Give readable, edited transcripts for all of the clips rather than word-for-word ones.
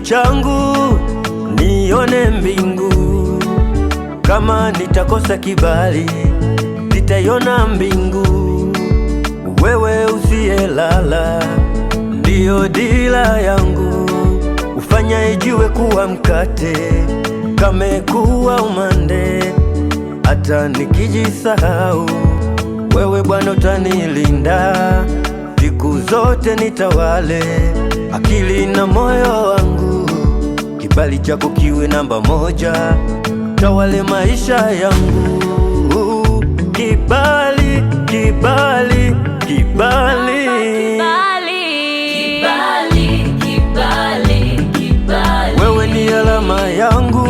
changu nione mbingu. Kama nitakosa kibali, nitaiona mbingu. Wewe usiyelala ndiyo dira yangu, ufanya ijiwe kuwa mkate, kame kuwa umande. Hata nikijisahau, wewe Bwana utanilinda. Siku zote nitawale akili na moyo wangu, kibali chako kiwe namba moja, tawale maisha yangu. Kibali, kibali, kibali, wewe ni alama yangu,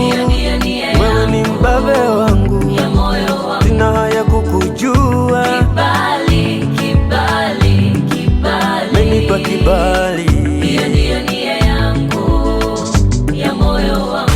wewe ni mbabe wangu, sina haya kukujua. Menipa kibali, hiyo ndiyo nia yangu ya moyo wangu.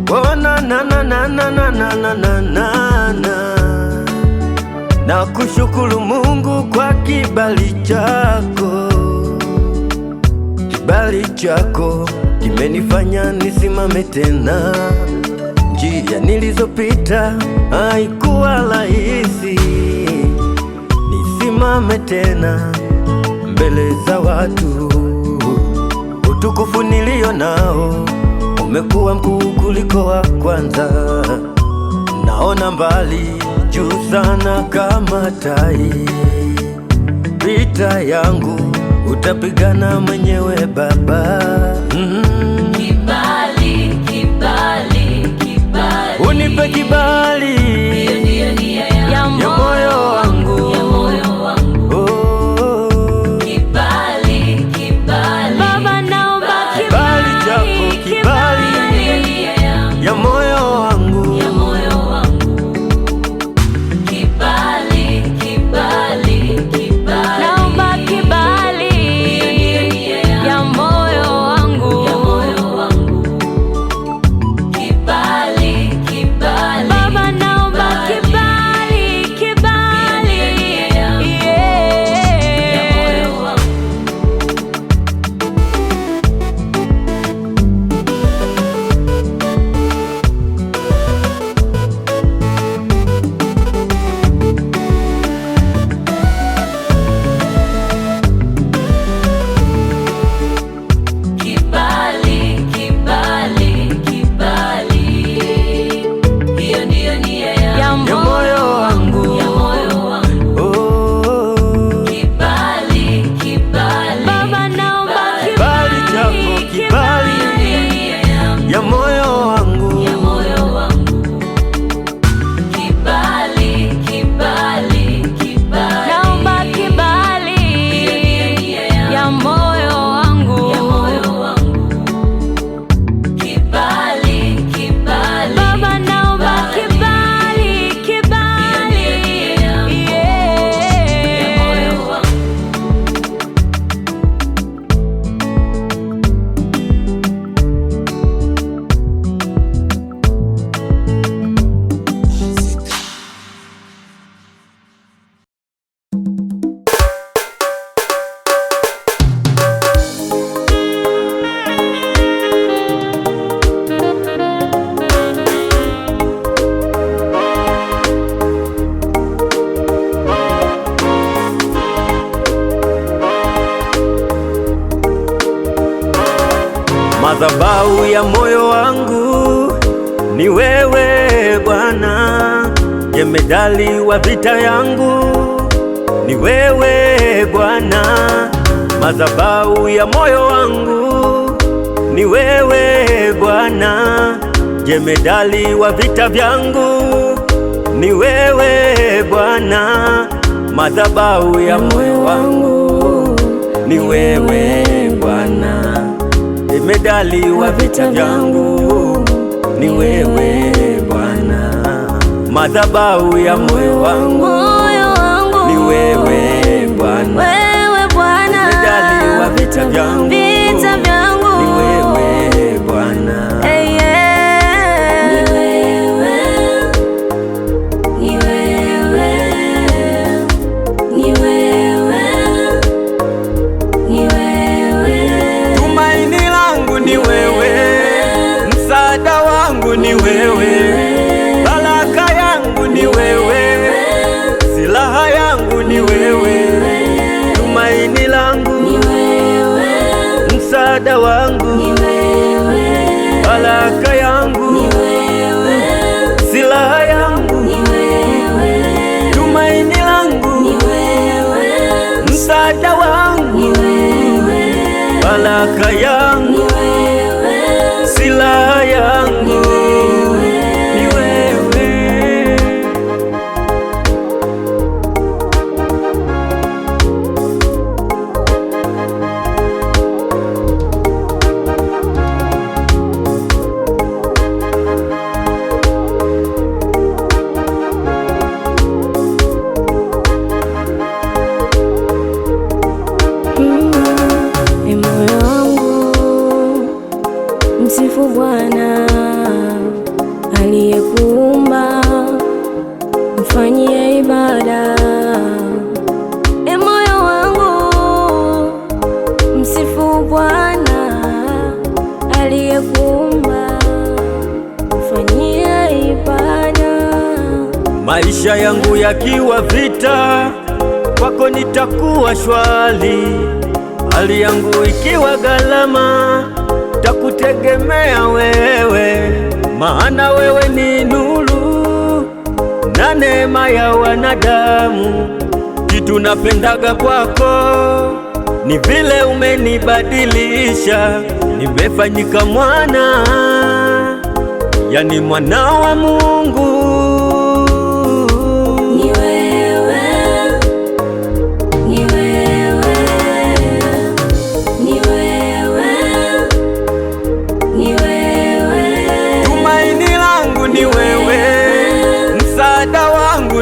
Oh, na na na na na na na na na na. Na kushukuru Mungu kwa kibali chako. Kibali chako kimenifanya nisimame tena. Njia nilizopita haikuwa rahisi, nisimame tena mbele za watu. Utukufu nilio nao umekuwa mkuu kuliko wa kwanza. Naona mbali, juu sana kama tai. Vita yangu utapigana mwenyewe Baba. Kibali, kibali, kibali, unipe kibali, hiyo ndiyo nia ya moyo wangu. Oh, Kibali, kibali, Baba naomba kibali chako, kibali ya moyo wangu. Naomba kibali ya moyo wangu. Kibali, kibali, Baba naomba kibali, kibali ya moyo wangu. Kibali, kibali, kibali, hiyo ndiyo nia ya moyo wangu. Oh, Kibali, kibali, Baba naomba kibali chako, kibali ya moyo wangu. Kibali, kibali, kibali, naomba kibali ya moyo wangu. Kibali, kibali, Baba naomba kibali, kibali ya moyo wangu. Madhabahu ya moyo wangu ni wewe Bwana, jemedali wa vita yangu ni wewe Bwana. Madhabahu ya moyo wangu ni wewe Bwana, jemedali wa vita vyangu ni wewe Bwana. Madhabahu ya moyo wangu ni wewe Bwana, jemedali wa vita vyangu ni wewe Bwana. Madhabahu ya moyo wangu ni wewe Bwana, jemedali wa vita vyangu wewe, baraka yangu ni wewe, silaha yangu ni wewe, tumaini langu ni wewe, msaada wangu ni wewe, baraka yangu ni wewe, silaha yangu ni wewe, tumaini langu ni wewe, msaada wangu ni wewe, baraka yangu ni wewe, silaha yangu ni wewe. Moyo wangu msifu Bwana aliyekuumba, mfanyie ibada. Moyo wangu msifu Bwana aliyekuumba, mfanyie ibada. Maisha yangu yakiwa vita, kwako nitakuwa shwari. Hali yangu ikiwa gharama, takutegemea wewe, maana wewe ni nuru na neema ya wanadamu. Kitu napendaga kwako ni vile umenibadilisha, nimefanyika mwana, yani mwana wa Mungu.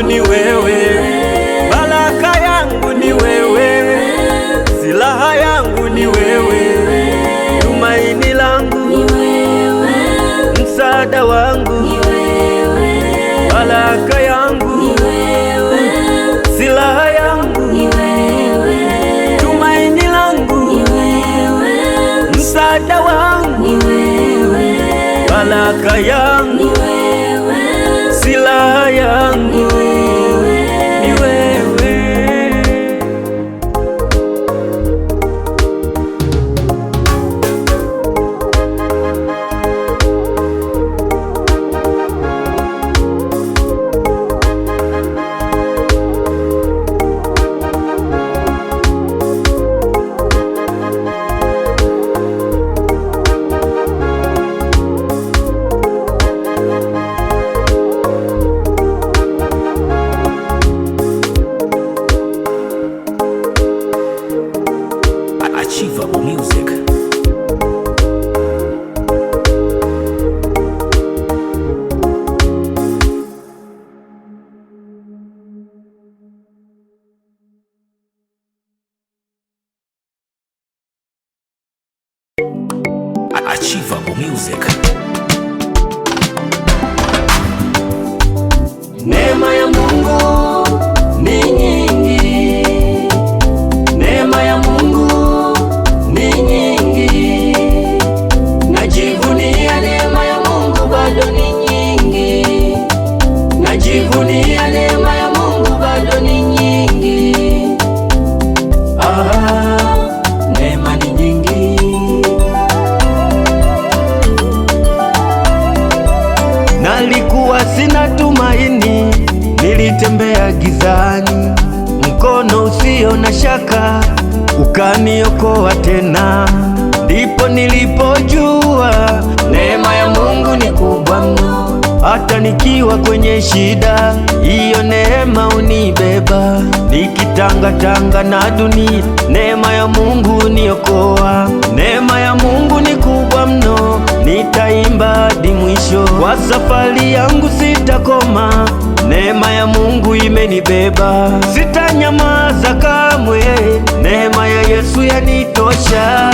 Ni wewe, baraka yangu ni wewe, silaha yangu ni wewe, tumaini langu ni wewe, msaada wangu ni wewe, baraka yangu ni wewe, silaha yangu ni wewe, tumaini langu ni wewe, msaada wangu ni wewe, baraka yangu ni wewe, silaha yangu. Achievable Music. Achievable Music. Neema ya Mungu ni nyingi, neema ya Mungu ni nyingi, najivunia neema ya Mungu bado ni nyingi, najivunia neema ya Mungu bado ni nyingi. Neema ni nyingi. Nalikuwa sina tumaini, nilitembea gizani, mkono usio na shaka ukaniokoa tena. Ndipo nilipojua neema ya Mungu ni kubwa mno, hata nikiwa kwenye shida, hiyo neema unibeba. Nikitangatanga na dunia, neema ya Mungu niokoa. Neema ya Mungu ni kubwa mno, nitaimba hadi mwisho. Kwa safari yangu sitakoma, neema ya Mungu imenibeba. Sitanyamaza kamwe, neema ya Yesu yanitosha.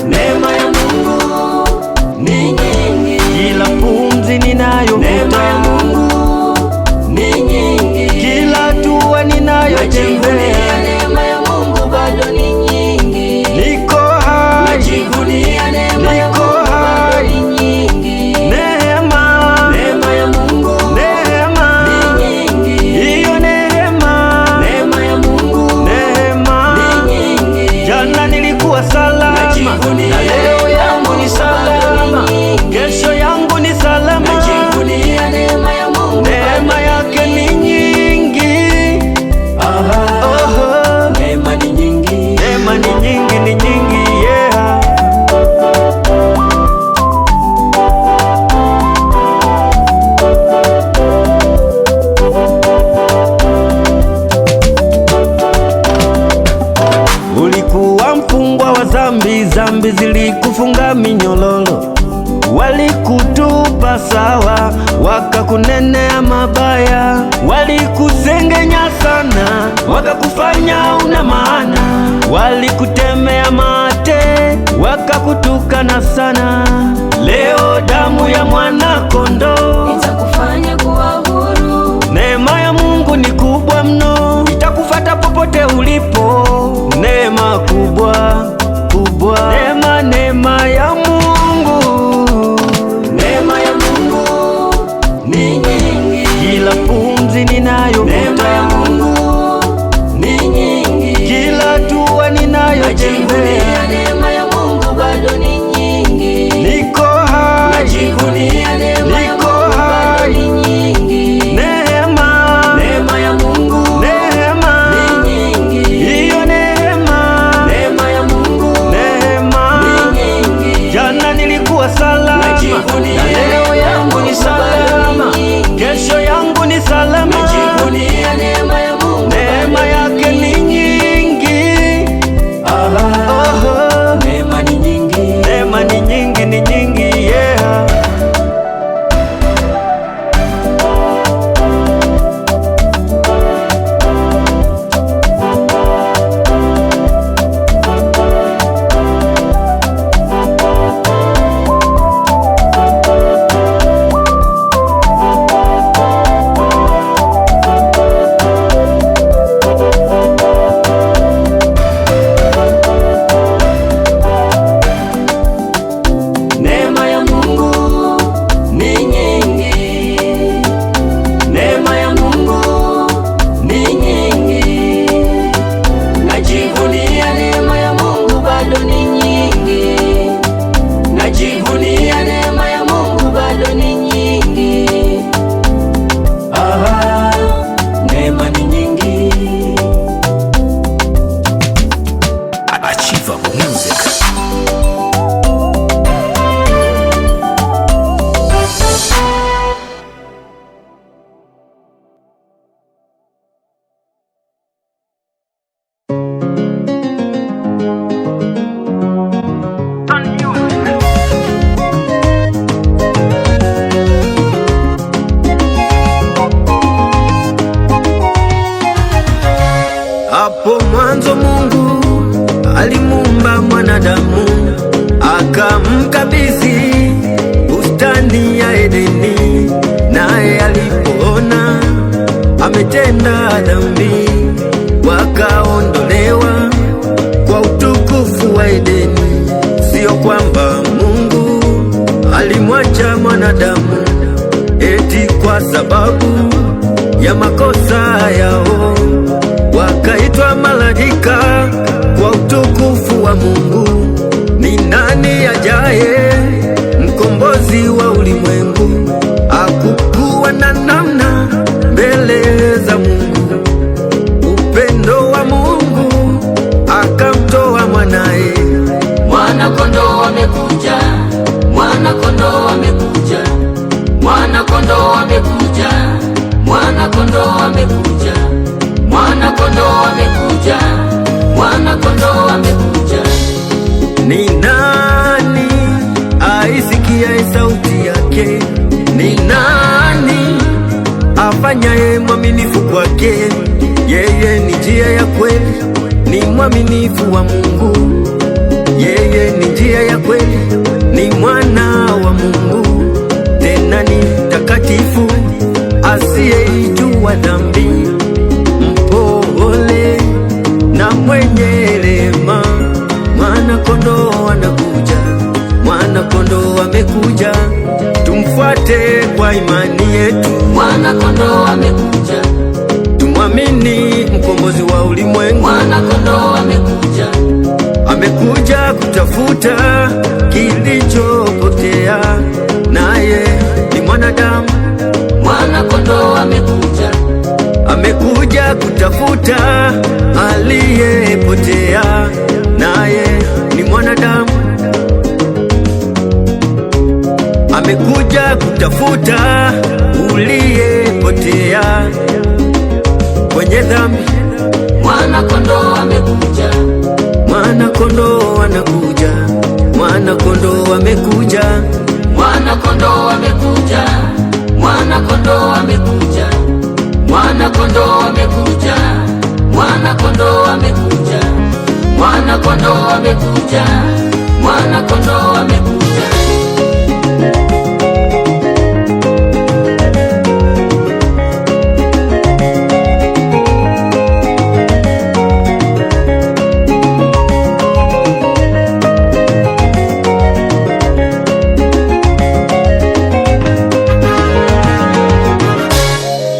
Neema ya Mungu ni nyingi, kila pumzi ninayo, neema ya Mungu ni nyingi, kila hatua ninayotembea, neema ya Mungu bado ni nyingi. Niko hai, najivunia neema ya Mungu bado ni nyingi, neema dhambi zilikufunga minyololo, walikutupa sawa, wakakunenea mabaya, walikusengenya sana, wakakufanya una maana, walikutemea mate, wakakutukana sana. Leo damu ya mwana kondoo itakufanya kuwa huru. Neema ya Mungu ni kubwa mno, itakufata popote ulipo. Neema kubwa kubwa, neema ya Mungu, neema ya Mungu ni nyingi. Kila pumzi ninayo, neema ya Mungu ni nyingi. Kila hatua ninayotembea, neema ya Mungu bado ni nyingi. Niko hai, najivunia neema ya Mungu bado ni nyingi. Neema ya Mungu ni nyingi. Hiyo neema ya Mungu ni nyingi. Jana nilikuwa salama, najivunia leo yangu ni salama, kesho yangu ni salama. Najivunia neema ya Mungu, neema yake ni nyingi. neema ni nyingi, neema ni nyingi, ni nyingi, yeah. neema ya Mungu ni nyingi. Neema ya Mungu ni nyingi. Najivunia neema ya Mungu bado ni nyingi. Najivunia neema ya Mungu bado ni nyingi. Neema ni nyingi. Achievable Music. Hapo mwanzo Mungu alimuumba mwanadamu, akamkabidhi bustani ya Edeni. Naye alipoona ametenda dhambi, wakaondolewa kwa utukufu wa Edeni. Sio kwamba Mungu alimwacha mwanadamu eti kwa sababu ya makosa yao, wakaitwa malaika kwa utukufu wa Mungu. Ni nani ajaye mkombozi wa ulimwengu? Hakukuwa na namna mbele za Mungu. Upendo wa Mungu akamtoa mwanae. Mwana kondoo amekuja, mwana kondoo amekuja, mwana kondoo amekuja, mwana kondoo amekuja, mwana kondoo amekuja, mwana kondoo amekuja. Ni nani aisikiaye sauti yake? Ni nani afanyaye mwaminifu kwake? Yeye ni njia ya kweli, ni mwaminifu wa Mungu. Yeye ni njia ya kweli, ni mwana wa Mungu. Tena ni takatifu, asiyeijua dhambi, mpole na mwenye rehema. Mwana kondoo anakuja, mwana kondoo amekuja, tumfuate kwa imani yetu. Mwana kondoo amekuja, tumwamini mkombozi wa ulimwengu. mwana kondoo amekuja, amekuja kutafuta kilichopotea, naye ni mwanadamu. mwana kondoo amekuja, amekuja kutafuta aliyepotea, naye ni mwanadamu. Amekuja kutafuta uliyepotea kwenye dhambi. mwana kondoo amekuja, Mwana kondoo anakuja, mwana kondoo amekuja, mwana kondoo amekuja, mwana kondoo amekuja, mwana kondoo amekuja, mwana kondoo amekuja, mwana kondoo amekuja, mwana kondoo amekuja.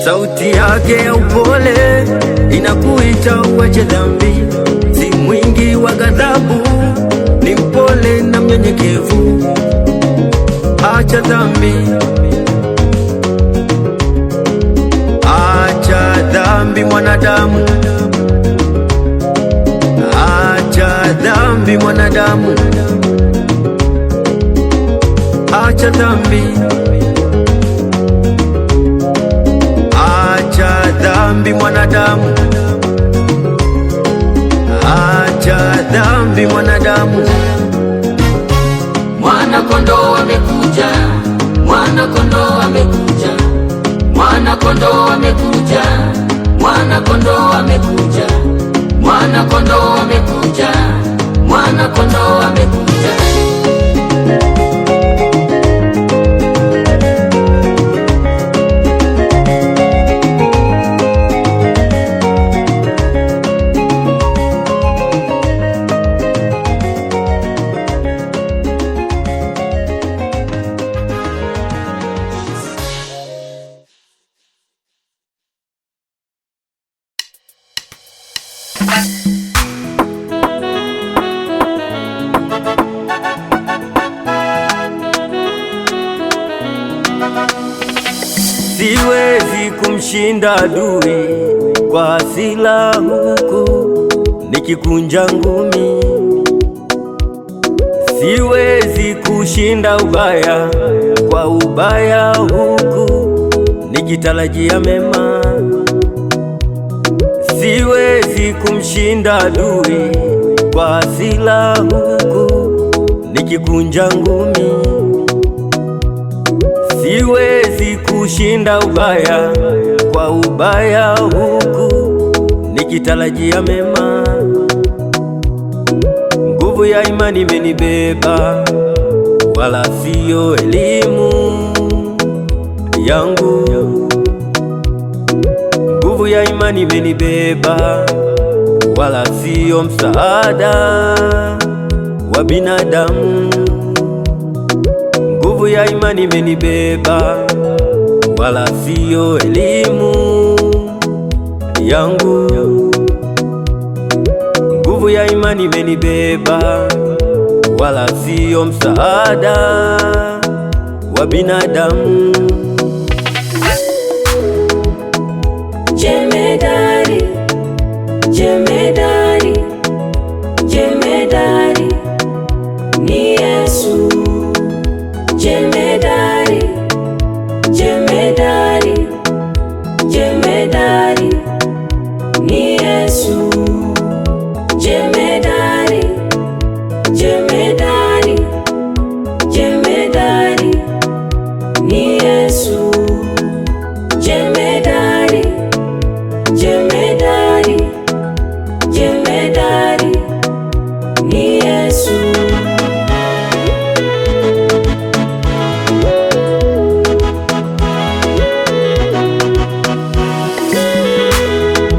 Sauti yake ya upole inakuita uache dhambi, si mwingi wa ghadhabu, ni mpole na mnyenyekevu. Acha dhambi, acha dhambi mwanadamu, acha dhambi mwanadamu, acha dhambi, acha dhambi mwanadamu, acha dhambi mwanadamu. Mwana kondoo amekuja, mwana kondoo amekuja, mwana kondoo amekuja, mwana kondoo amekuja, mwana kondoo amekuja, mwana kondoo amekuja. Siwezi kumshinda adui kwa hasira, huku nikikunja ngumi. Siwezi kushinda ubaya kwa ubaya, huku nikitarajia mema. Siwezi kumshinda adui kwa hasira, huku nikikunja ngumi. Siwezi kushinda ubaya kwa ubaya, huku nikitarajia mema. Nguvu ya imani imenibeba, wala siyo elimu yangu. Nguvu ya imani imenibeba, wala siyo msaada wa binadamu. Nguvu ya imani imenibeba, wala siyo elimu yangu. Nguvu ya imani imenibeba, wala siyo msaada wa binadamu. Jemedari, jemedari, jemedari ni Yesu. Jemedari, jemedari, jemedari ni Yesu. Jemedari, jemedari, jemedari ni Yesu. Jemedari, jemedari, jemedari ni Yesu.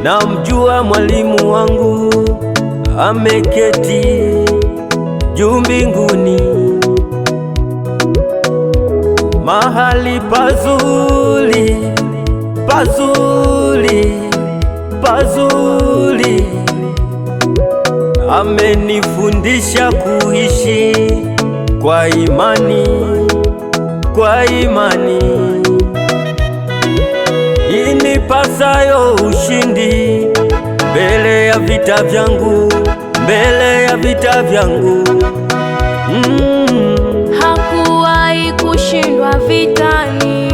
Namjua mwalimu wangu ameketi juu mbinguni, mahali pazuri, pazuri, pazuri. Amenifundisha kuishi kwa imani, kwa imani. Inipasayo ushindi mbele ya vita vyangu, mbele ya vita vyangu. Hakuwahi kushindwa vitani,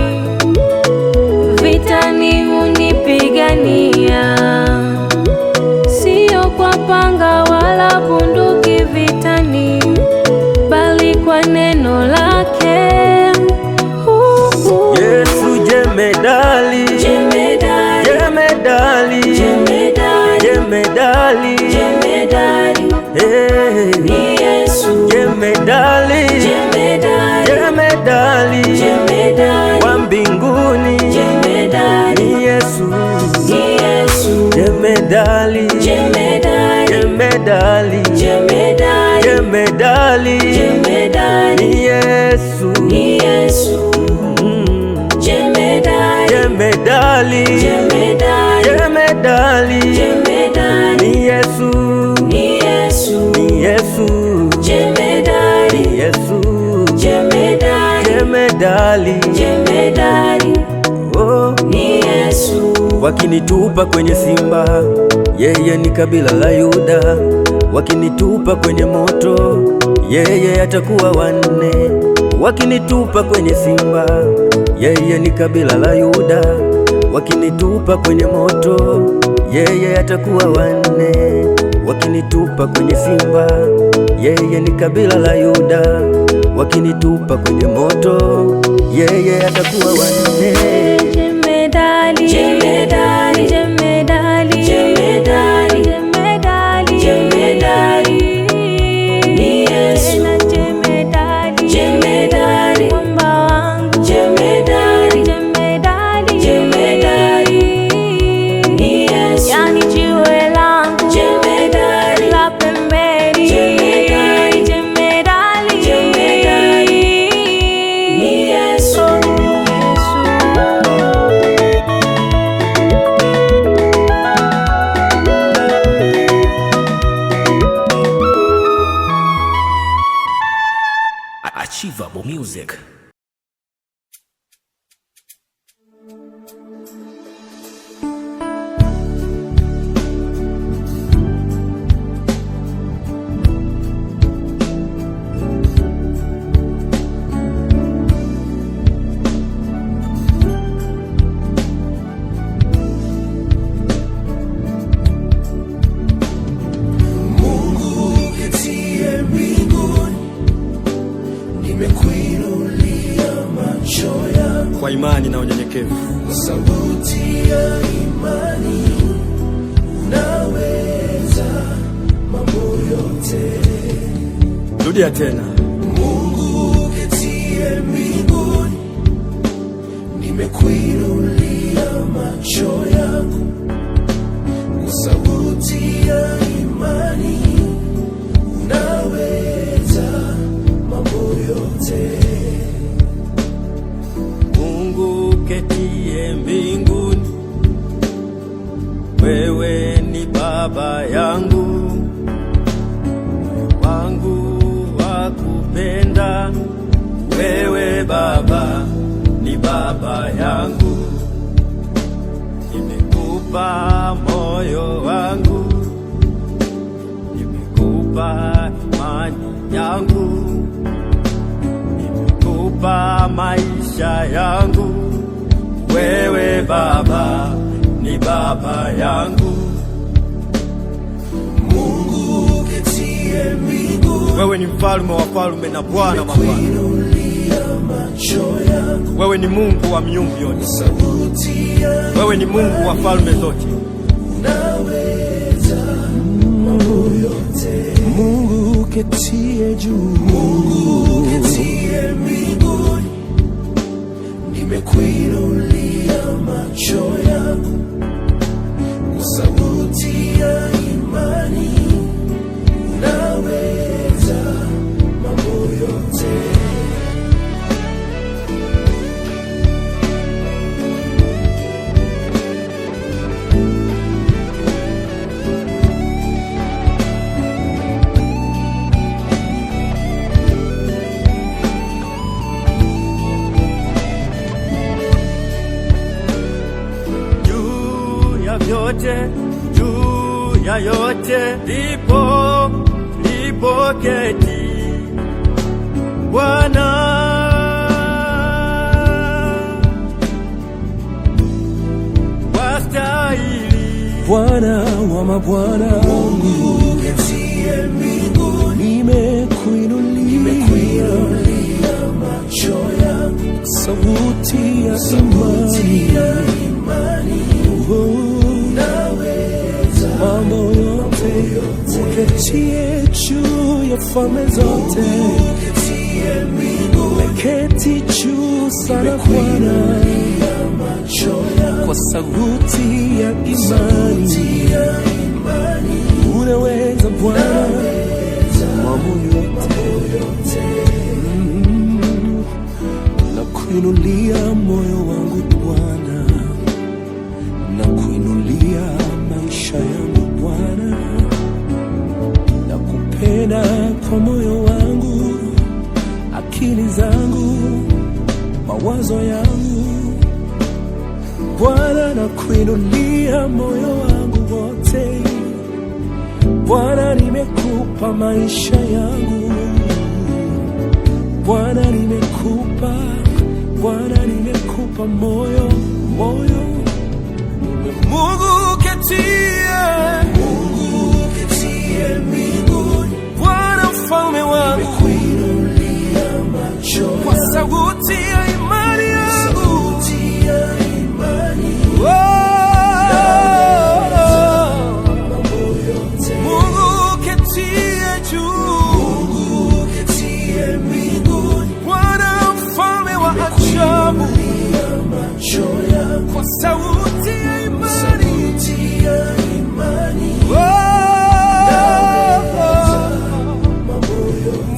vitani hunipigania, sio kwa panga wala bunduki vitani, bali kwa neno lake. Yesu jemedali, Jemedari, jemedali, jemedari, jemedali, jemedari, ni Yesu. Jemedali, Jemedari, jemedali, jemedari, wa mbinguni, jemedari, ni Yesu. Jemedali, Jemedari, jemedali, jemedari, jemedali, jemedari, ni Yesu. Jemedari, Jemedali, jemedari, jemedali, jemedari, ni Yesu. Ni Yesu. Jemedari, Ni Yesu. jemedari, Jemedali, jemedari, oh. ni Yesu. Wakinitupa kwenye simba, yeye ni kabila la Yuda. Wakinitupa kwenye moto, yeye atakuwa wanne. Wakinitupa kwenye simba, yeye ni kabila la Yuda. Wakinitupa kwenye moto, yeye atakuwa wanne. Wakinitupa kwenye simba, yeye ni kabila la Yuda. Wakinitupa kwenye moto, yeye atakuwa wanne. Jemedali, jemedali, jemedali, jemedali, jemedali, jemedali, ni Yesu. Jemedali, jemedali, mwamba wangu, jemedali, jemedali, jemedali, ni Yesu. Yani jiwe langu, jemedali, la pembeni, jemedali, jemedali, jemedali, ni Yesu. Achievable Music. Kwa imani na unyenyekevu, sauti ya imani, unaweza mambo yote. rudia tena. Mungu ketie mbinguni, nimekuinulia macho yangu. Kwa sauti ya imani, unaweza mambo yote. Ketie mbinguni, wewe ni baba yangu, wangu wa kupenda. Wewe Baba ni baba yangu, nimekupa moyo wangu, nimekupa imani yangu, nimekupa maisha yangu. Wewe Baba ni baba yangu. Mungu ketie mbinguni, wewe ni mfalme wa wafalme na Bwana wa mabwana. Wewe ni Mungu wa miungu yote. Wewe ni Mungu wa falme zote. Unaweza mambo yote. Mungu ketie juu, Mungu ketie mbinguni, nimekuinulia macho yangu. Kwa sauti ya imani, unaweza mambo yote. Juu ya yote lipo keti Bwana, wastahili Bwana wa mabwana. Mungu ketie mbinguni, nimekuinulia uketie juu ya falme zote, umeketi juu sana Bwana, kwa sauti ya imani unaweza Bwana mambo yote. Nakuinulia moyo wangu Bwana, nakuinulia maisha yangu Bwana, nakupenda kwa moyo wangu, akili zangu, mawazo yangu Bwana, nakuinulia moyo wangu wote Bwana, nimekupa maisha yangu Bwana, nimekupa Bwana, nimekupa moyo Mungu ketie mbinguni, Bwana mfalme wangu, kwa sauti ya imani yangu, Mungu ketie juu, Bwana mfalme wa ajabu, kwa sauti ya imani,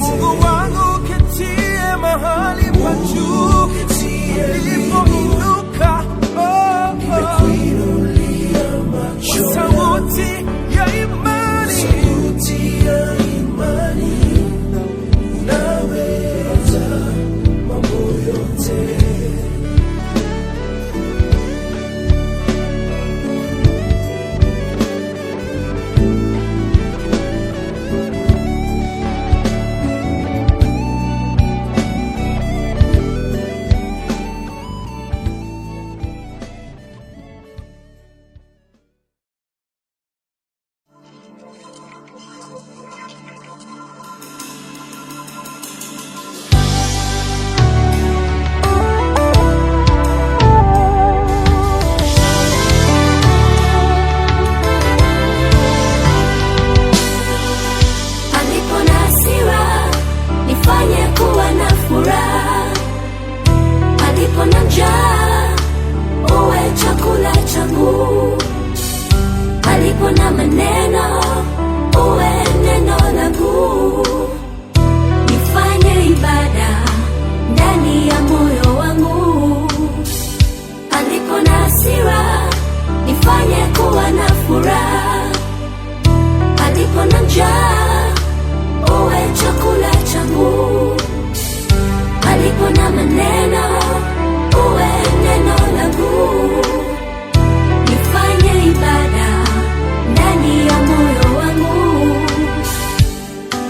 Mungu wangu ketie mahali pa juu nilipoinuka, kwa sauti ya imani, naweza mambo yote. Alipo na maneno uwe neno langu, nifanye ibada ndani ya moyo wangu. Alipo na hasira nifanye kuwa na furaha, alipo na njaa uwe chakula changu, alipo na maneno uwe neno langu, nifanye ibada ndani ya moyo wangu.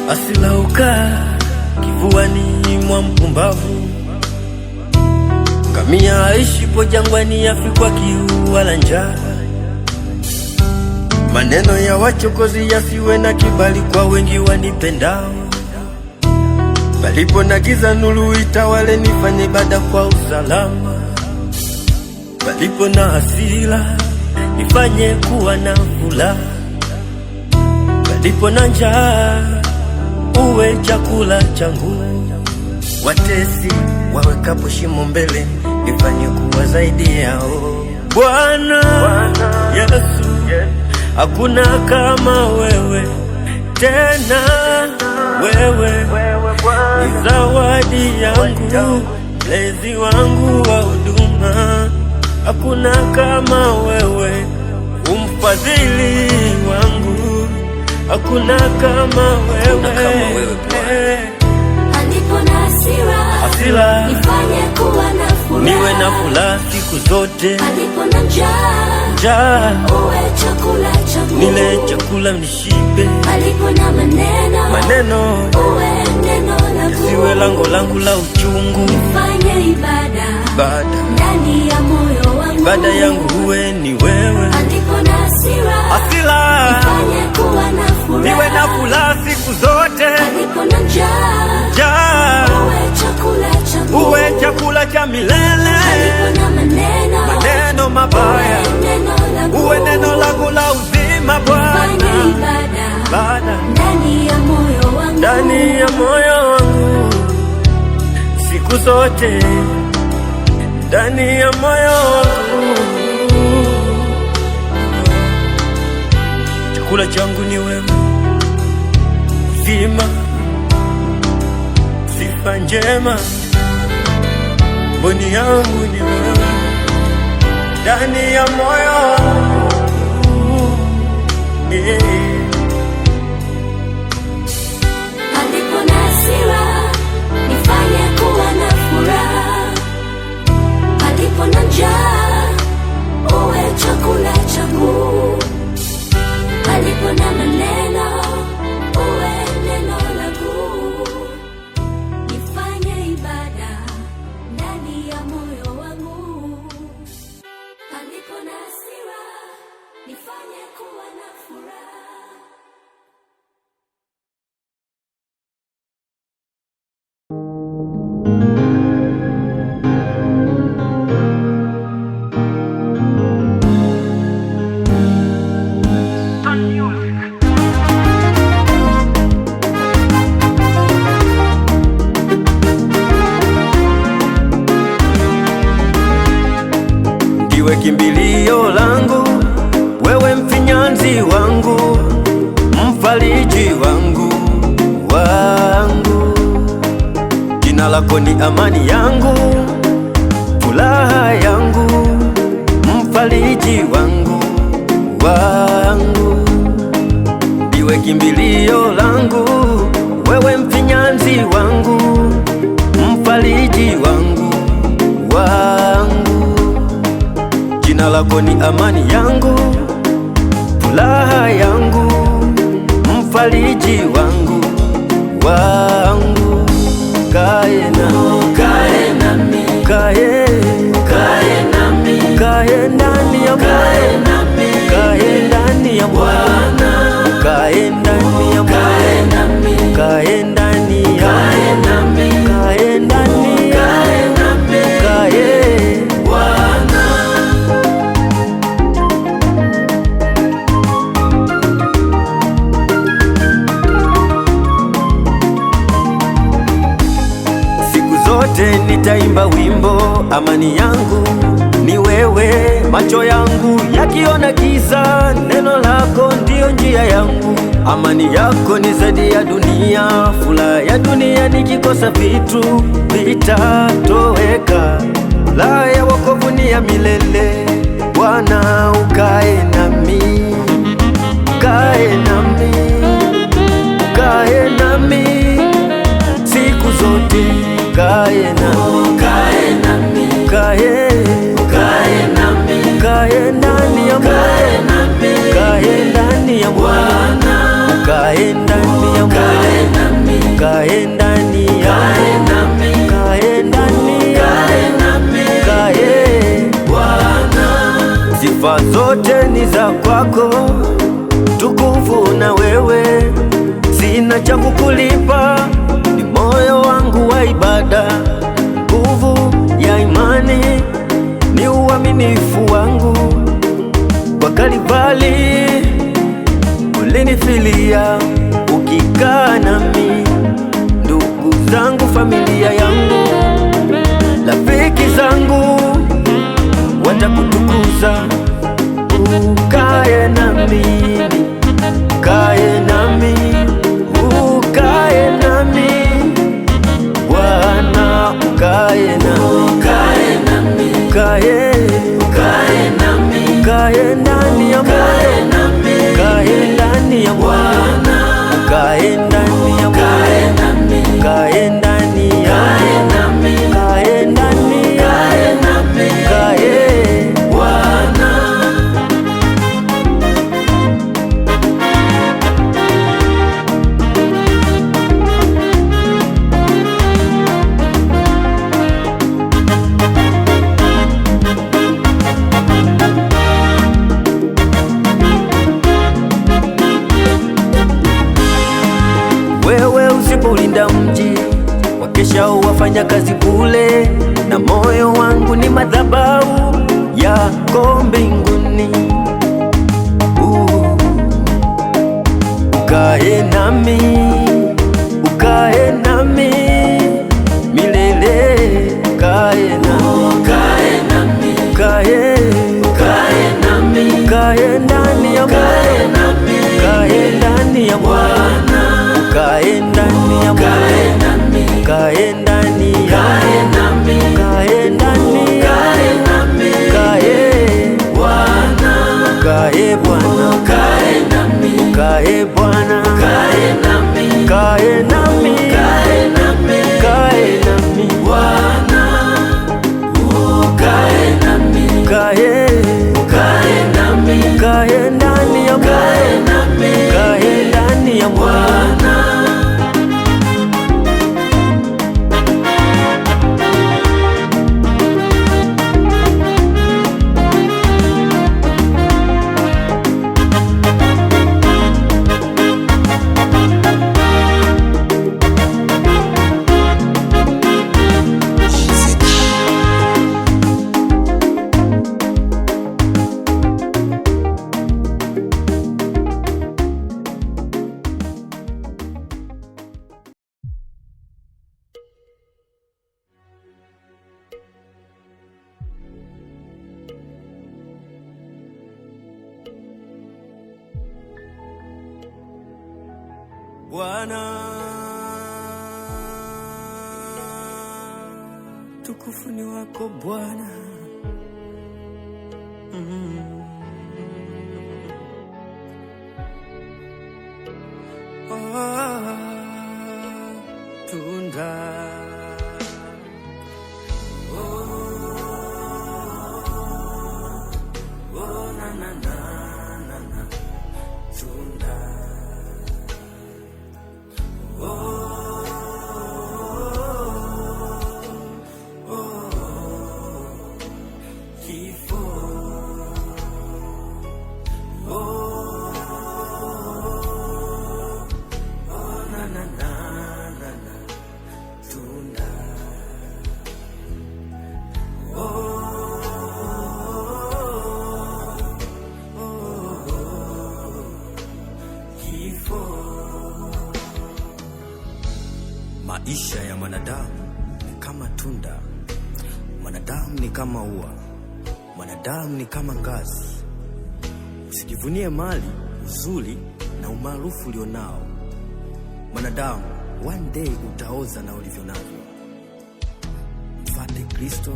Hasira hukaa kifuani mwa mpumbavu, ngamia aishipo jangwani afikwa kiu wala njaa. Maneno ya wachokozi yasiwe na kibali kwa wengi wanipendao, palipo na giza nuru itawale, nifanye ibada kwa usalama. Palipo na hasira nifanye kuwa na furaha, palipo na njaa uwe chakula changu. Watesi wawekapo shimo mbele, nifanye kuwa zaidi yao. Bwana Yesu, hakuna kama wewe tena, wewe ni zawadi yangu, mlezi wangu wa huduma. Hakuna kama wewe, umfadhili wangu, hakuna kama wewe. Alipo na hasira nifanye kuwa na furaha, niwe na furaha siku zote. Alipo na njaa uwe chakula changu, nile chakula nishibe. Alipo na maneno uwe neno langu, siwe lango la uchungu. nifanye ibada ndani ya moyo wangu, ibada yangu uwe ni wewe. Alipo na hasira nifanye kuwa na furaha, niwe na furaha siku zote. Alipo na njaa uwe chakula changu, uwe chakula cha milele. Alipo na maneno mabaya uwe neno langu la uzima. sema Bwana, ibada ndani ya moyo wangu, ndani ya moyo wangu siku zote, ndani ya moyo wangu. Chakula changu ni wewe, uzima, sifa njema, mboni yangu ni wewe, ndani ya moyo wangu, yeah. Alipo na hasira nifanye kuwa na furaha, alipo na njaa uwe chakula changu, alipo na maneno uwe neno langu. Nifanye ibada ndani ya moyo wangu, alipo na hasira nifanye kuwa na furaha. Ndiwe kimbilio langu, wewe mfinyanzi wangu, mfariji wangu, jina lako ni amani yangu, furaha yangu, mfariji wangu, ndiwe kimbilio langu, wewe mfinyanzi wangu, mfariji wangu, jina lako ni amani yangu, furaha yangu, mfariji wangu, kae nami, kae nami, kae nami, kae ndani ya nami, kae ndani ya Bwana, kae ndani ya Bwana, kae ndani ya nami, kae ndani ya nami, kae Bwana. Siku zote nitaimba wimbo, amani yangu ni wewe, macho yangu yakiona giza, neno lako ndio njia yangu. Amani yako ni zaidi ya dunia, furaha ya dunia nikikosa vitu vitatoweka, furaha ya wokovu ni ya milele. Bwana ukae nami, ukae nami, ukae nami siku zote, ukae nami, ukae nami, ukae nami, ukae ndani ya Bwana, ukae ndani ya Bwana, ukae ndani ya Bwana, ukae ndani ya Bwana, ukae ndani ya Bwana. Sifa zote ni za kwako, tukufu na wewe, sina cha kukulipa, ni moyo wangu wa ibada, nguvu ya imani ni uaminifu wangu. Kwa Kalvari ulinifilia, ukikaa nami, ndugu zangu, familia yangu, rafiki zangu watakutukuza. Ukae nami, ukae nami, ukae nami Bwana, ukae nami, ukae nami, ukae nami, ukae ndani ya Bwana, ukae ndani ya Bwana, ukae ndani ya Bwana, ukae ndani ya Bwana, ukae ndani ya Bwana. Wewe usipolinda mji, wakesha wafanya kazi bure, na moyo wangu ni madhabahu yako mbinguni. ukae nami, ukae nami milele, ukae nami, ukae nami, ukae ndani ya Bwana, ukae ndani ya Bwana, ukae ndani ya Bwana, ukae ndani ya Bwana, ukae ndani ya Bwana, ukae Bwana, ukae nami, ukae Bwana, ukae nami, ukae nami, ukae nami, ukae nami Bwana, ukae nami, ukae nami, ukae ndani ya Bwana, ukae ndani ya Bwana. Bwana, tukufu ni wako Bwana. Tunda na na na na tunda kifo na na na na tunda kifo. Maisha ya mwanadamu ni kama tunda, mwanadamu ni kama ua, mwanadamu ni kama ngazi. Usijivunie mali, uzuri na umaarufu ulionao. Mwanadamu, one day utaoza na ulivyo navyo. Mfuate Kristo,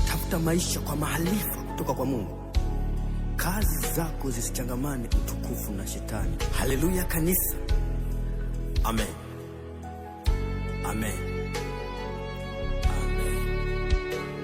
tafuta maisha kwa mahalifa kutoka kwa Mungu. Kazi zako zisichangamane utukufu na shetani. Haleluya kanisa. Amen. Amen. Amen.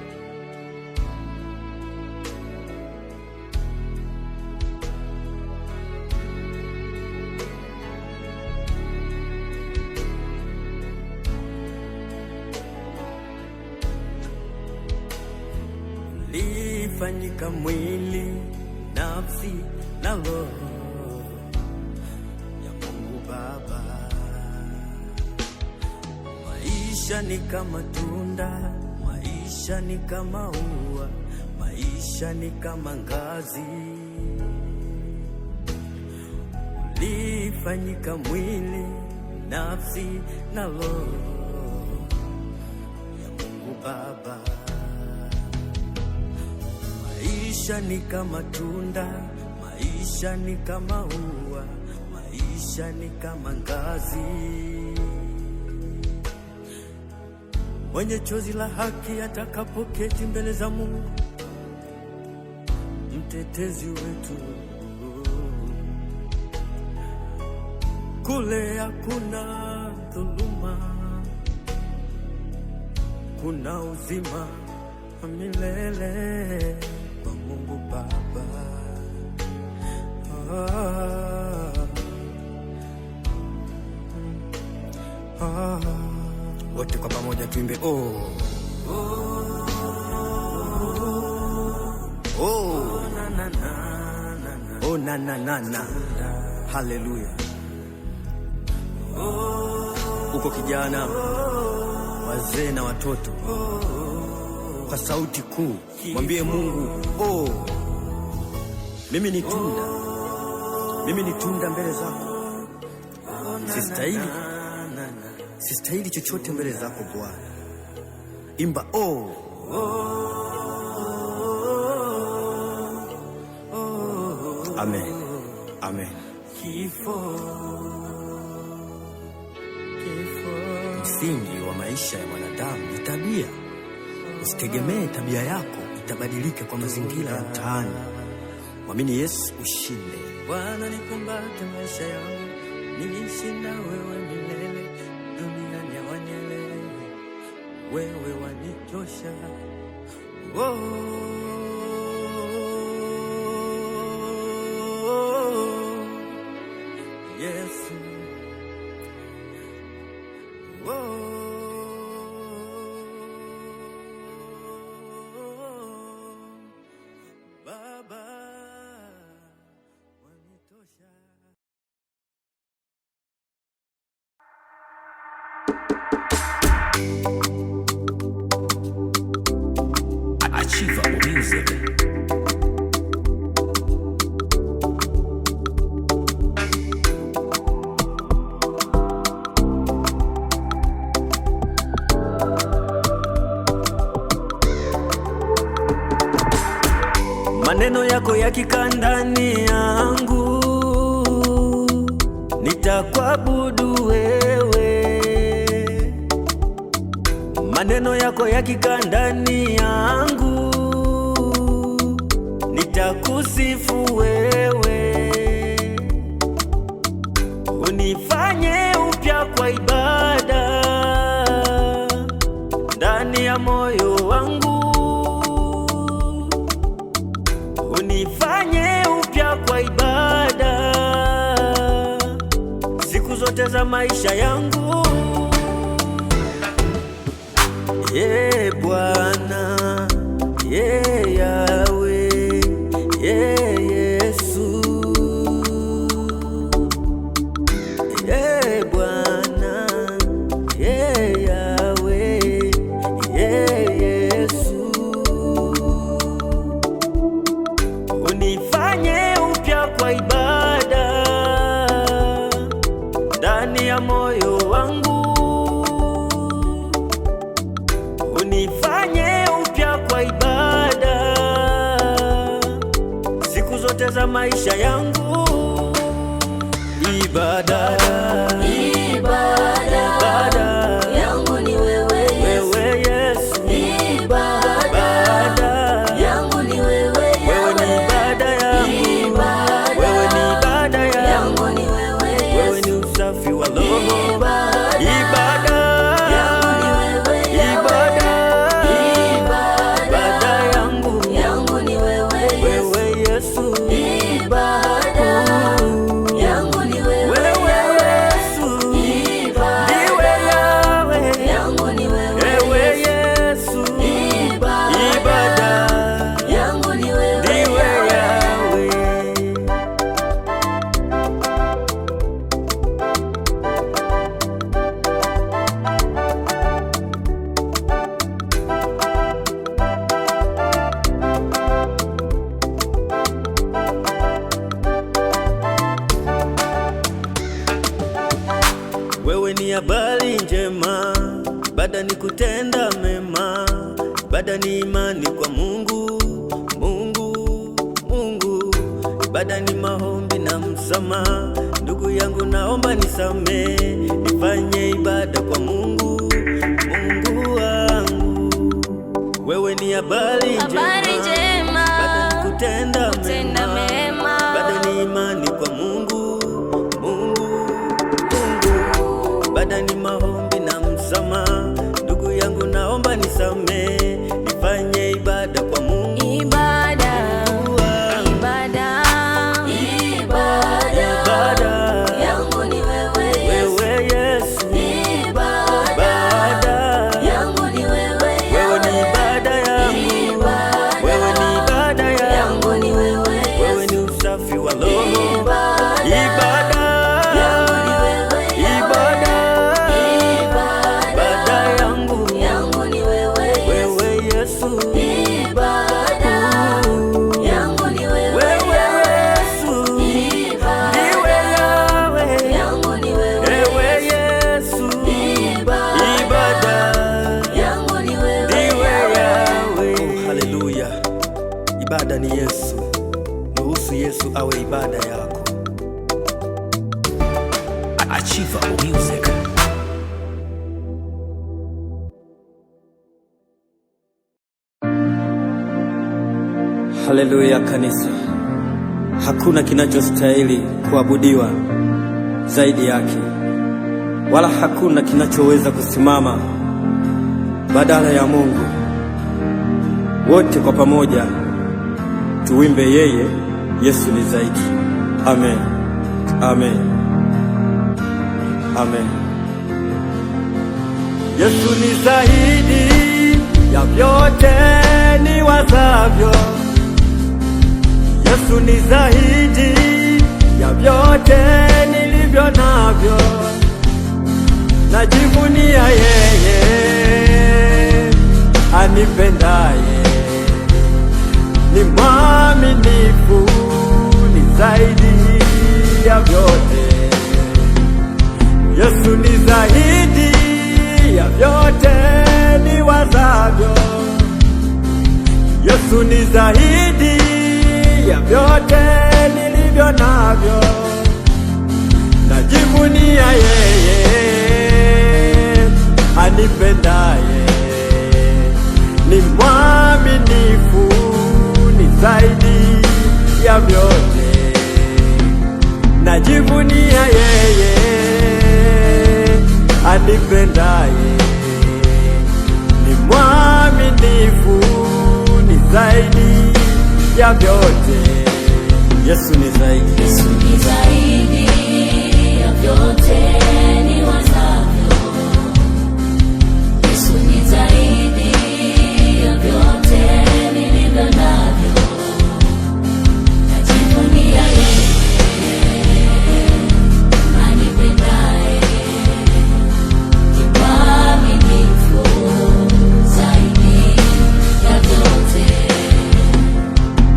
Ulifanyika mwili, nafsi na roho ya Mungu Baba. Maisha ni kama tunda, maisha ni kama ua, maisha ni kama ngazi. Ulifanyika mwili, nafsi na roho ya Mungu Baba. Maisha ni kama tunda, maisha ni kama ua, maisha ni kama ngazi. Mwenye chozi la haki atakapoketi mbele za Mungu, mtetezi wetu. Kule hakuna dhuluma, kuna uzima wa milele kwa Mungu Baba. Wote kwa pamoja tuimbe oh. Oh na na na na. Oh na na na na. Haleluya. Uko kijana, wazee na watoto, kwa sauti kuu mwambie Mungu oh, mimi ni tunda mbele zako. Sistahili chochote mbele zako Bwana. Imba Amen. Amen. Msingi wa maisha ya mwanadamu ni tabia. Usitegemee tabia yako itabadilika kwa mazingira ya mtaani. Mwamini Yesu ushinde. Bwana nikumbate maisha yangu, niishi na wewe milele, duniani ya wanyele, wewe wanitosha. Yesu, Baba wanitosha. Achievable Music. Maneno yako yakikaa ndani yangu, nitakuabudu wewe. Maneno yako yakikaa ndani yangu, nitakusifu wewe. Unifanye upya kwa ibada ndani ya moyo wangu. Unifanye upya kwa ibada siku zote za maisha yangu. Bwana, Yahweh, Yesu. Bwana, Yahweh, Yesu. Unifanye upya kwa ibada ndani ya moyo wangu. Unifanye upya kwa ibada siku zote za maisha yangu. Ibada yangu ni wewe Yesu. Ibada yangu ni wewe Yesu. Wewe ni ibada yangu. Wewe ni ibada yangu. Wewe ni usafi wa roho. Ibada yangu ni wewe. Ibada yangu ni wewe Yesu. Ibada yangu ni wewe Yesu. Ndiwe Yahweh yangu ni wewe Yesu. Ibada yangu ni wewe Yahweh. Wewe ni habari njema, ibada ni kutenda mema, ibada ni imani kwa Mungu. Ibada ni maombi na msamaha. Ndugu yangu naomba nisamee, nifanye ibada kwa Mungu wangu. Wewe ni habari njema, ibada ni kutenda mema, ibada ni imani kwa Mungu. Ibada ni maombi na msamaha. Ndugu yangu naomba nisamee, nifanye ibada kwa Mungu. Ibada yangu ni wewe Yesu. Ibada yangu ni wewe. Wewe ni ibada yangu. Wewe ni ibada yangu. Wewe ni usafi wa roho. ibada ni Yesu. Ruhusu Yesu awe ibada yako. Achievable Music. Haleluya kanisa. Hakuna kinachostahili kuabudiwa zaidi yake, wala hakuna kinachoweza kusimama badala ya Mungu. Wote kwa pamoja tuimbe yeye, Yesu ni zaidi. Amen. Amen. Amen. Yesu ni zaidi ya vyote niwazavyo. Yesu ni zaidi ya vyote nilivyo navyo. Najivunia yeye anipendaye, ni mwaminifu, ni zaidi ya vyote. Yesu ni zaidi ya vyote niwazavyo. Yesu ni zaidi ya vyote nilivyo navyo. Najivunia yeye anipendaye, ni mwaminifu, ni zaidi ya vyote. Najivunia yeye anipendaye, ni mwaminifu, ni zaidi ya vyote. Yesu ni zaidi. Yesu ni zaidi ya vyote niwazavyo. Yesu ni zaidi ya vyote nilivyo navyo. Najivunia yeye anipendaye, ni mwaminifu, zaidi ya vyote.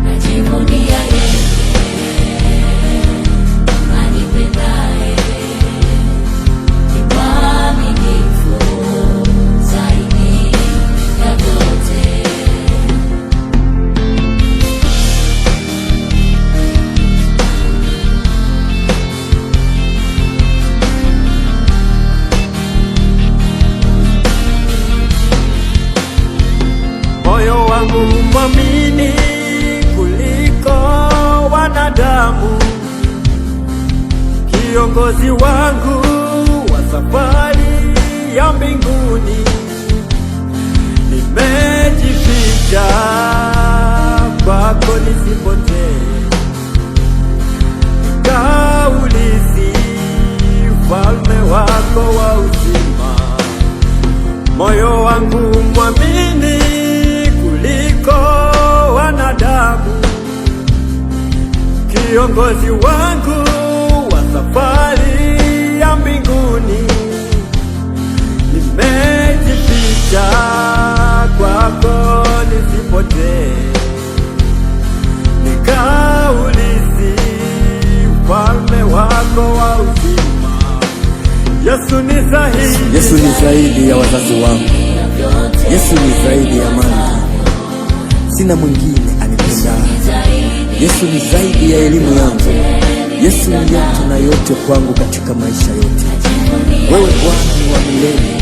Najivunia yeye anipendaye, ni mwaminifu, zaidi ya vyote. Moyo wangu mwamini kuliko wanadamu. Kiongozi wangu wa safari ya mbinguni. Nimejificha kwako nisipotee, nikaulizi ufalme wako wa uzima. Moyo wangu mwamini kuliko wanadamu. Kiongozi wangu wa safari ya mbinguni. Nimejificha kwako nisipotee, nikaulizi ufalme wako wa uzima. Yesu ni zaidi. Yesu ni zaidi ya wazazi wangu. Yesu ni zaidi ya mali. Sina mwingine anipendaye. Yesu ni zaidi ya elimu yangu. Yesu ni yote na yote kwangu katika maisha yote. Wewe Bwana ni wa milele,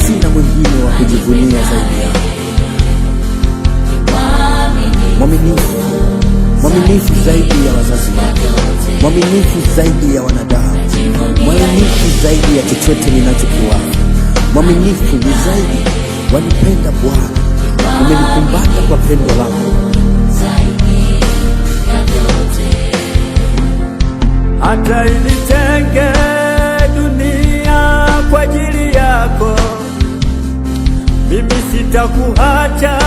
sina mwingine wa kujivunia zaidi yako. Mwaminifu, mwaminifu zaidi ya wazazi wangu, mwaminifu zaidi ya wanadamu, mwaminifu zaidi ya chochote ninachokiwaza. Mwaminifu ni zaidi, wanipenda Bwana, umenikumbata kwa pendo lako. Hata ilitenge dunia kwa ajili yako, mimi sitakuacha,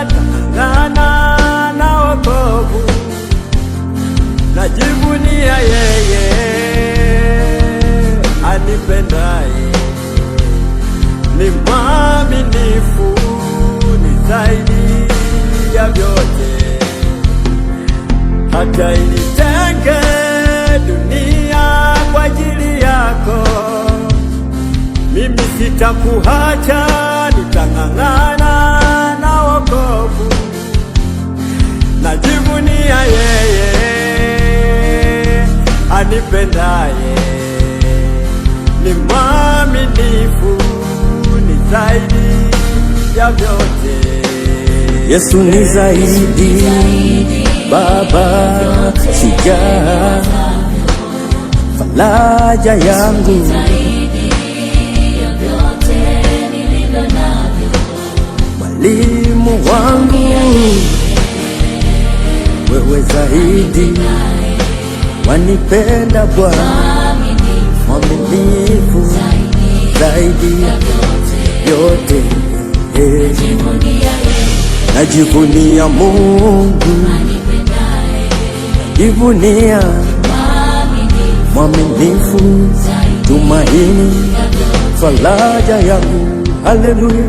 tangana na wokovu. Najivunia yeye anipendaye, ni mwaminifu, ni zaidi ya vyote. Hata ilitenge dunia kwa ajili yako, mimi sitakuacha, nitang'ang'ana na wokovu. Najivunia anipendaye ni mwaminifu, ni zaidi ya vyote. Yesu ni zaidi, Baba shujaa, faraja yangu, mwalimu wangu, wewe zaidi wanipenda Bwana, mwaminifu zaidi yote. Najivunia Mungu, najivunia mwaminifu, tumaini, faraja yangu. Haleluya.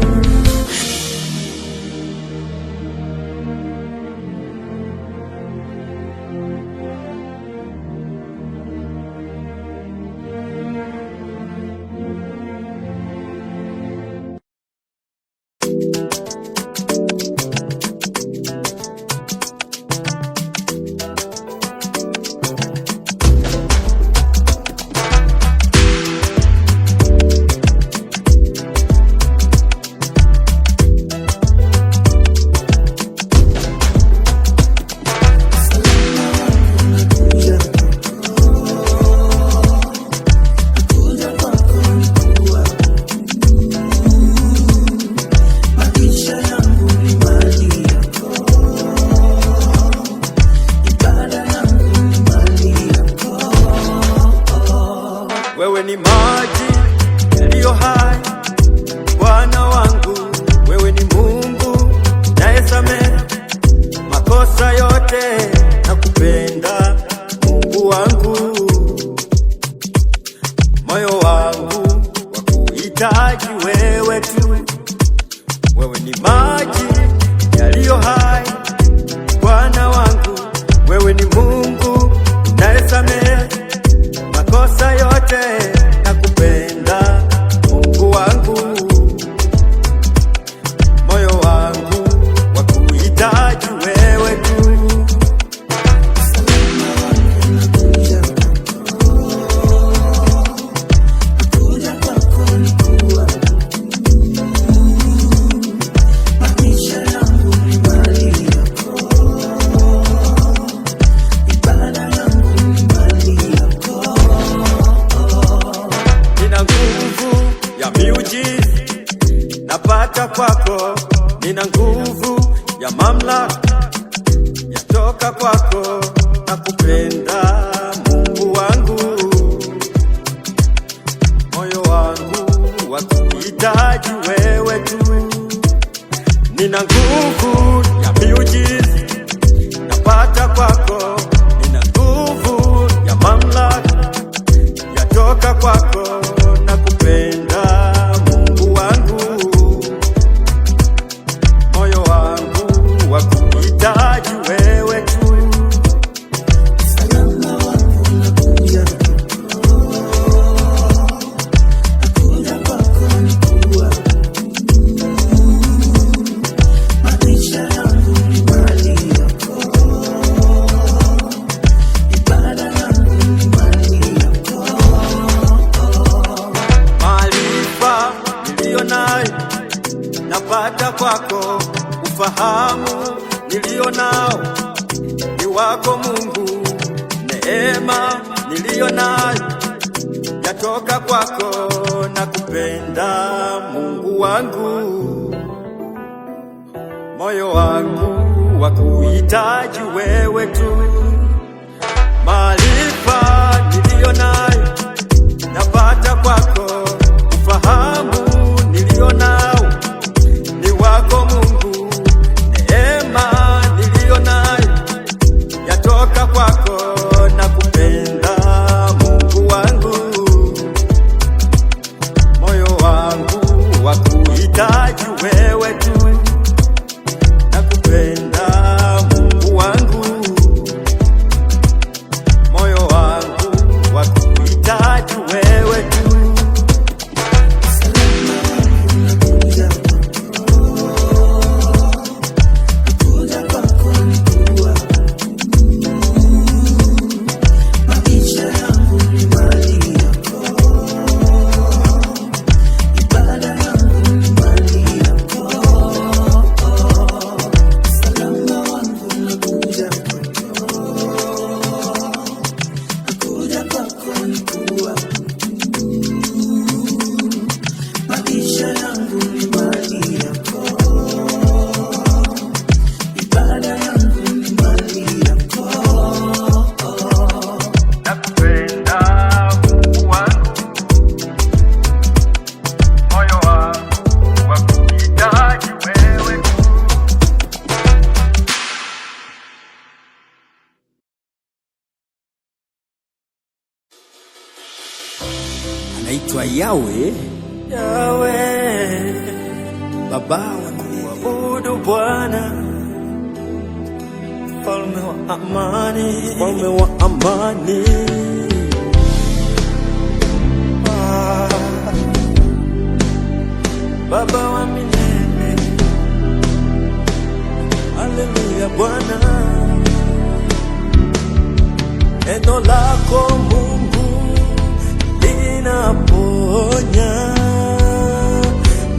Wewe ni maji yaliyo hai, Bwana wangu. Wewe ni Mungu nayesamehe makosa yote, na kupenda Mungu wangu. Moyo wangu wakuhitaji wewe tu. Wewe ni maji yaliyo hai, Bwana wangu. Wewe ni Mungu nayesamehe makosa yote, na kupenda Mungu wangu. Moyo wangu wakuhitaji wewe tu. Napata kwako, nina nguvu ya mamlaka yatoka kwako, na kupenda Mungu wangu. Moyo wangu wakuhitaji wewe tu. Nina nguvu ya miujiza napata kwako, nina nguvu ya mamlaka yatoka kwako, na kupenda Mungu wangu. Moyo wangu wakuhitaji wewe tu. Maarifa niliyo nayo napata kwako, ufahamu niliyo nao ni wako Mungu. Neema niliyo nayo yatoka kwako, na kupenda Mungu wangu. Moyo wangu wakuhitaji wewe tu. Maarifa niliyo nayo napata kwako, ufahamu niliyo nao ni wako Mungu. Neema niliyo nayo yatoka kwako, na kupenda Mungu wangu. Moyo wangu wakuhitaji wewe tu, na kupenda Mungu wangu. Moyo wangu wakuhitaji wewe tu. Maisha unaitwa Yawe, Yawe, Baba wa milele, abudu Bwana, mfalme wa amani, mfalme wa amani. Baba wa milele. Haleluya Bwana, neno lako Mungu linaponya,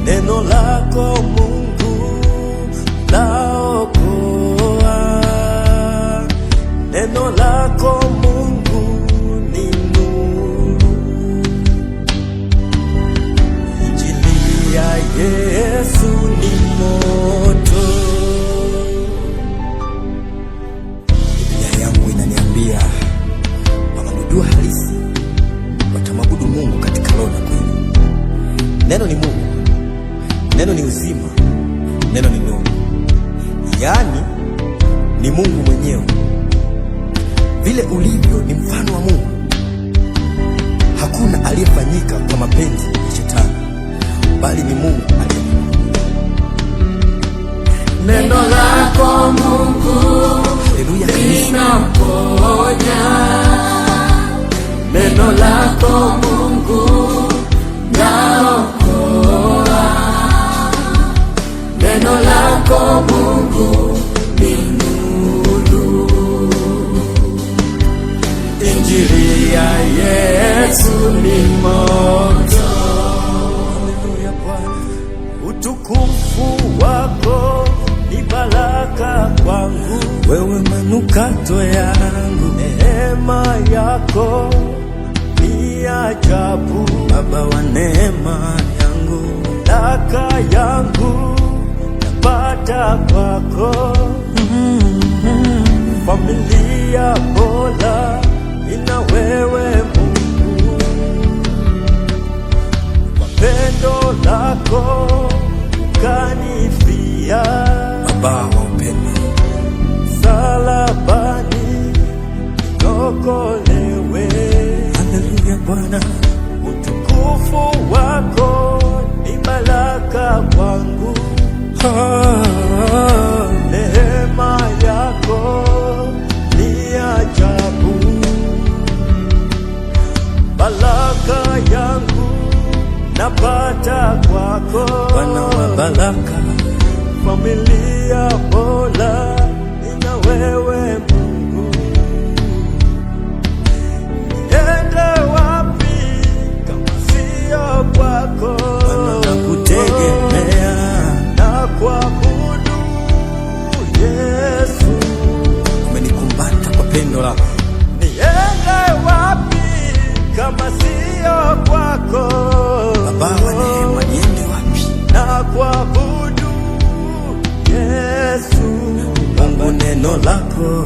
neno lako Mungu laokoa, neno lako Mungu ni nuru. Injili ya Yesu ni moto. Biblia yangu inaniambia waabudu halisi watamwabudu Mungu katika roho na kweli. Neno ni Mungu, neno ni uzima, neno ni nuru, yaani ni Mungu mwenyewe. Vile ulivyo ni mfano wa Mungu. Hakuna aliyefanyika kwa mapenzi ya shetani, bali ni Mungu aliyefanya. Neno lako Mungu Haleluya kanisa. linaponya, neno lako Mungu laokoa, neno lako Mungu ni nuru. Injili ya Yesu ni moto. Haleluya Bwana, utukufu wako ni baraka kwangu, wewe manukato yangu, neema yako ni ajabu, Baba wa neema yangu, baraka yangu napata kwako. Familia bora ina wewe Mungu, kwa pendo lako ukanifia, Baba wa upendo, salabani niokolewe. Haleluya Bwana, utukufu wako ni baraka kwangu, neema yako ni ajabu, baraka yangu napata kwako, Bwana wa baraka. Familia bora ina wewe Mungu, niende wapi kama sio kwako? Bwana nakutegemea na kuabudu Yesu, umenikumbato kwa pendo lako. niende wapi kama sio kwako? Baba wa neema, niende wapi? Na kuabudu Yesu. Mungu, neno lako,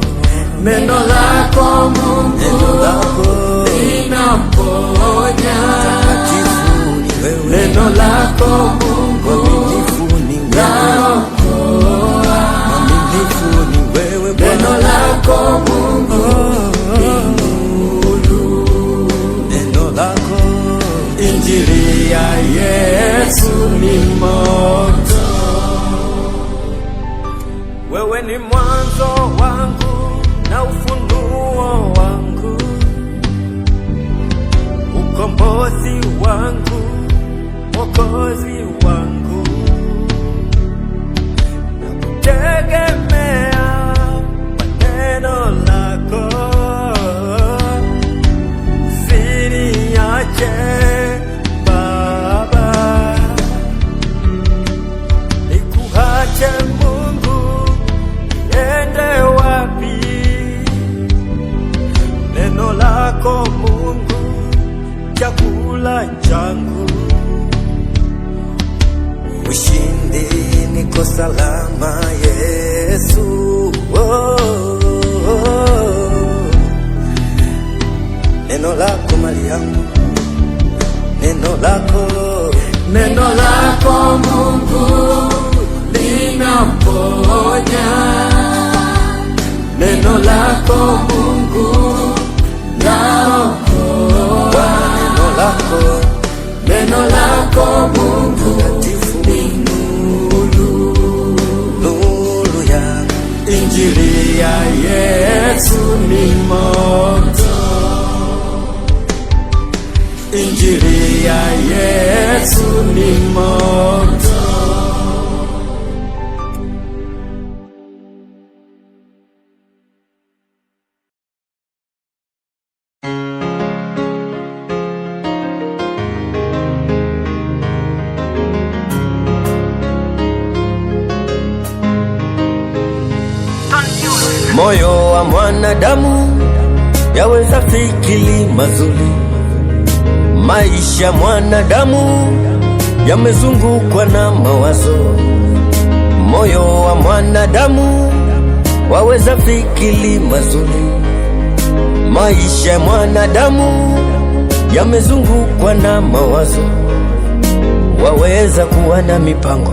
Neno lako Mungu neno lako linaponya, takatifu ni wewe, neno lako Mungu mwaminifu ni wewe, laokoa, mwaminifu ni wewe neno Bwana, lako Mungu ni nuru. neno lako. Injili ya Yesu ni moto. Wewe ni mwanzo wangu na ufunuo wangu, ukombozi wangu, mwokozi wangu, nakutegemea kwa neno lako, usiniache Baba, nikuache Mungu, niende wapi? Neno lako Mungu, chakula changu, ushindi, niko salama Yesu. Neno lako mali yangu, neno lako, Neno lako Mungu linaponya, neno lako Mungu laokoa, neno lako ya Yesu ni moto, Injili ya Yesu ni moto. Moyo wa mwanadamu yaweza fikiri mazuri, maisha mwanadamu yamezungukwa na mawazo. Moyo wa mwanadamu waweza fikiri mazuri, maisha mwanadamu yamezungukwa na mawazo. Waweza kuwa na mipango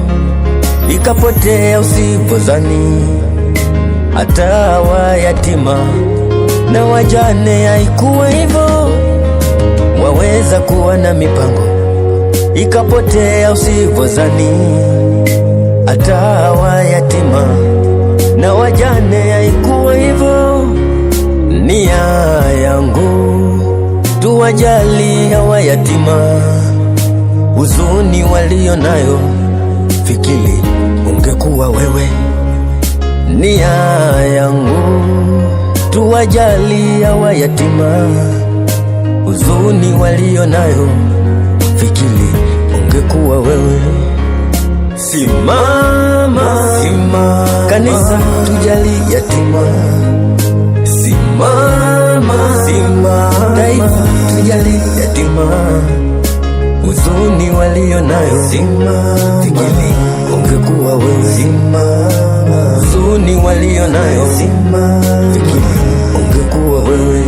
ikapotea usivyozani, hata wayatima na wajane haikuwa hivyo. Waweza kuwa na mipango ikapotea usivyozani, hata wayatima na wajane haikuwa hivyo. Nia yangu tuwajali hawa yatima, huzuni walio nayo, fikiri ungekuwa wewe. Nia yangu tuwajali hawa yatima, huzuni walio nayo, fikiri ungekuwa wewe. Simama, simama, kanisa tujali yatima. Simama, simama, taifa tujali yatima, huzuni walio nayo, fikiri ungekuwa wewe. Simama, huzuni walio nayo, fikiri ungekuwa wewe.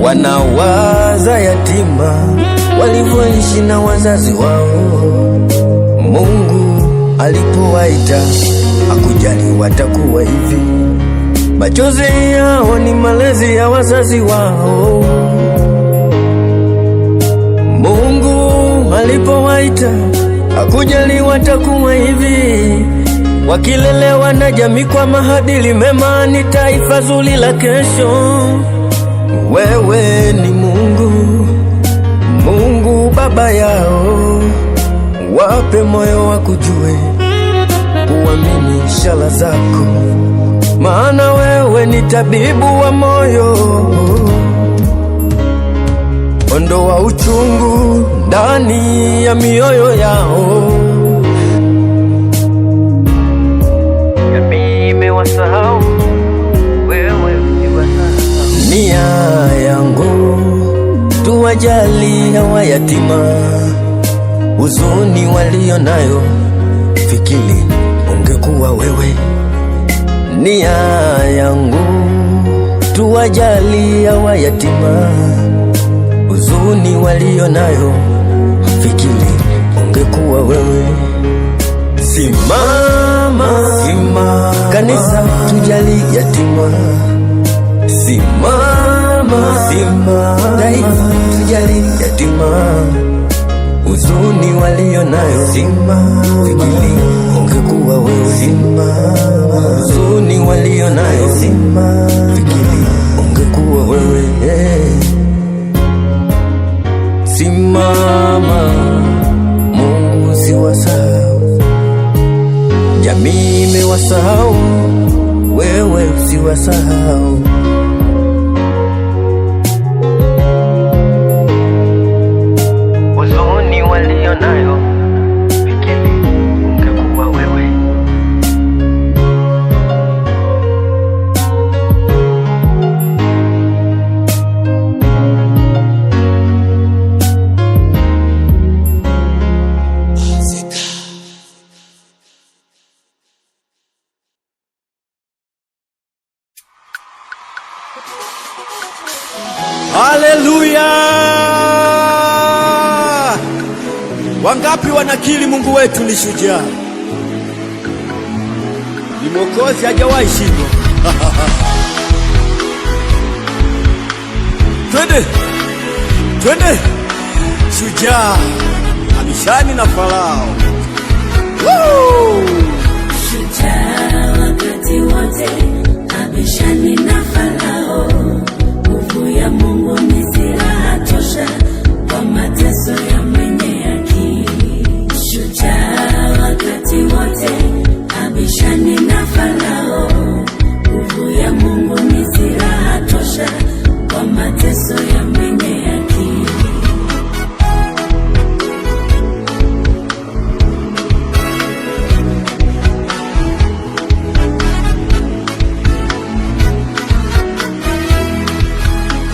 Wanawaza yatima walivyoishi na wazazi wao. Mungu alipowaita hakujali watakuwa hivi. Machozi yao ni malezi ya wazazi wao. Mungu alipowaita hakujali watakuwa hivi. Wakilelewa na jamii kwa maadili mema, ni taifa zuri la kesho. Wewe ni Mungu, Mungu baba yao. Wape moyo wakujue, uamini ishara zako, maana wewe ni tabibu wa moyo. Ondoa uchungu ndani ya mioyo yao. Jamii imewasahau, wewe usiwasahau. Nia yangu tuwajali hawa yatima, huzuni walio nayo, fikiri ungekuwa wewe. Nia yangu tuwajali hawa yatima, huzuni walio nayo, fikiri ungekuwa wewe. Simama, simama, kanisa tujali yatima. Simama, simama, taifa tujali yatima, huzuni walio nayo, fikiri ungekuwa wewe. Huzuni walio nayo, fikiri ungekuwa wewe. Simama, Mungu usiwasahau. Jamii imewasahau, wewe usiwasahau. Huzuni walio nayo, fikiri ungekuwa wewe. Haleluya! Wangapi wanakiri Mungu wetu ni shujaa, ni Mwokozi, hajawahi shindwa. Twende, twende, shujaa abishani na Farao. Shujaa wakati wote, abishani na Farao. Nguvu ya Mungu ni silaha tosha kwa mateso ya mwenye haki. Shujaa wakati wote, abishani na Farao. Nguvu ya Mungu ni silaha tosha kwa mateso ya mwenye haki.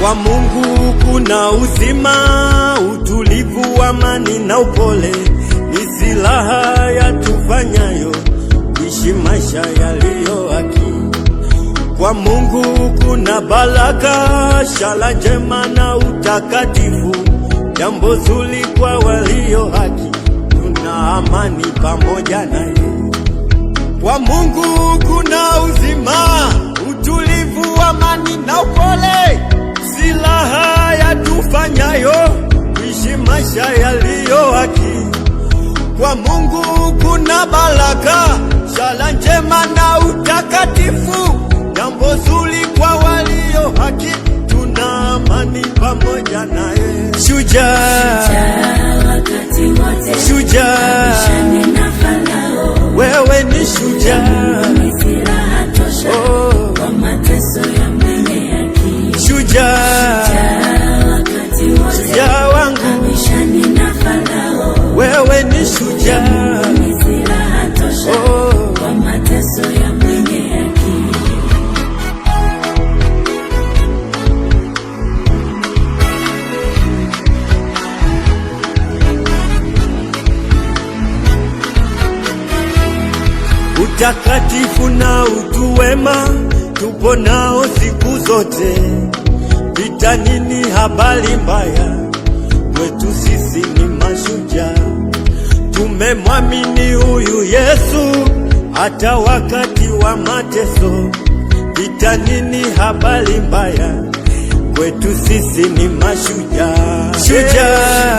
Kwa Mungu kuna uzima, utulivu, amani na upole, ni silaha yatufanyayo kuishi maisha yaliyo haki. Kwa Mungu kuna baraka, shala njema na utakatifu, jambo zuri kwa walio haki, tuna amani pamoja naye. Kwa Mungu kuna uzima, utulivu, amani na upole, silaha yatufanyayo kuishi maisha yaliyo haki. Kwa Mungu kuna baraka, shala njema na utakatifu, jambo zuri kwa walio haki, tuna amani pamoja naye. Shujaa wakati wote, shujaa, abishani na Farao. wewe ni shujaa, ni silaha tosha kwa mateso ya mwenye haki. Shujaa wakati wote, shujaa wangu, abishani na Farao. wewe ni shujaa, ni silaha tosha kwa mateso ya mwenye haki. utakatifu na utu wema tupo nao siku zote. Vita nini habari mbaya, kwetu sisi ni mashujaa. Tumemwamini huyu Yesu hata wakati wa mateso. Vita nini habari mbaya, kwetu sisi ni mashujaa. Shujaa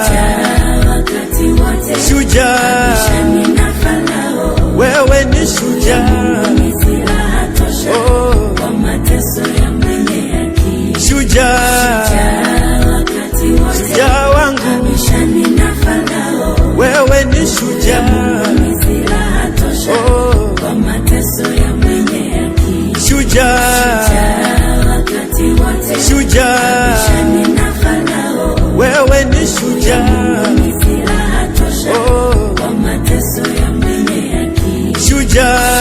wakati wote, shujaa, abishani na Farao. wewe ni shujaa, ni silaha tosha kwa mateso ya mwenye haki. shujaa wakati wote, shujaa wangu, abishani na Farao. wewe ni shujaa, ni silaha tosha kwa mateso ya mwenye haki. shujaa wakati wote, shujaa, abishani na Farao. wewe ni shujaa, ni silaha tosha kwa mateso ya mwenye haki. shujaa